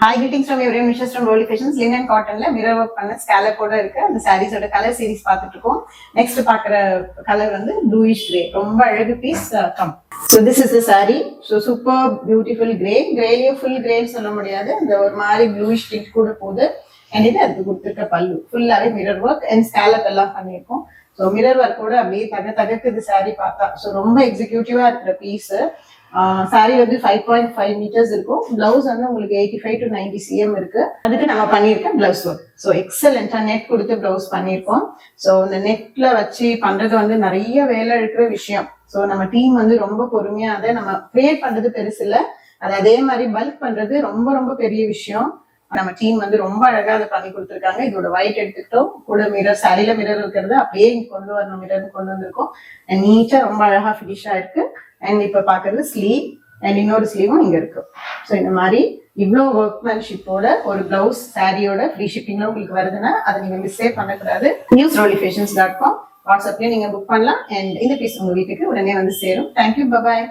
Hi greetings from everyone wishes from Roli Fashions. Linen காட்டன்ல mirror work பண்ண scallop கூட இருக்கு. அந்த சாரீஸோட கலர் சீரிஸ் பார்த்துட்டு இருக்கோம். நெக்ஸ்ட் பாக்குற கலர் வந்து ப்ளூயிஷ் கிரே, ரொம்ப அழகு piece. Come so this is the sari. So super beautiful grey. கிரேலயே ஃபுல் கிரேன்னு சொல்ல முடியாது, இந்த ஒரு மாதிரி ப்ளூயிஷ் டிக் கூட போகுது. அண்ட் இது அதுக்கு கொடுத்துருக்க பல்லு ஃபுல்லாவே மிரர் ஒர்க் அண்ட் ஸ்கேலப் எல்லாம் பண்ணியிருக்கோம். ஸோ மிரர் ஒர்க்கோட அப்படியே தகக்குது சாரி பார்த்தா. ஸோ ரொம்ப எக்ஸிக்யூட்டிவா இருக்கிற பீஸ். சாரி வந்து 5.5 மீட்டர்ஸ் இருக்கும். பிளவுஸ் வந்து உங்களுக்கு 85 to 90 cm இருக்கு. அதுக்கு நம்ம பண்ணியிருக்கோம் பிளவுஸ் ஒர்க். ஸோ எக்ஸலண்டா நெட் கொடுத்து பிளவுஸ் பண்ணியிருக்கோம். ஸோ இந்த நெட்ல வச்சு பண்றது வந்து நிறைய வேலை இருக்கிற விஷயம். ஸோ நம்ம டீம் வந்து ரொம்ப பொறுமையா அதை நம்ம கிரியேட் பண்றது பெருசு இல்லை, அது அதே மாதிரி பல்க் பண்றது ரொம்ப ரொம்ப பெரிய விஷயம். நம்ம டீம் வந்து ரொம்ப அழகா அதை பண்ணி கொடுத்துருக்காங்க. இதோட ஒயிட் எடுத்துக்கிட்டோம், கூட மிரர், சாரியில மிரர் இருக்கிறது அப்படியே இங்க கொண்டு வரணும், மிரர் கொண்டு வந்திருக்கோம். நீட்டா ரொம்ப அழகா ஃபினிஷ் ஆயிருக்கு. அண்ட் இப்ப பாக்குறது ஸ்லீவ் அண்ட் இன்னொரு ஸ்லீவும் இங்க இருக்கு. ஸோ இந்த மாதிரி இவ்வளோ ஒர்க்மேன்ஷிப்போட ஒரு பிளவுஸ் சாரியோட ஃப்ரீ ஷிப்பிங்ல உங்களுக்கு வருதுன்னா அதை நீங்க மிஸ்ஸே பண்ணக்கூடாது. newsrollyfashions.com வாட்ஸ்அப்லயே நீங்க புக் பண்ணலாம். அண்ட் இந்த பீஸ் உங்க வீட்டுக்கு உடனே வந்து சேரும். Thank you, bye bye.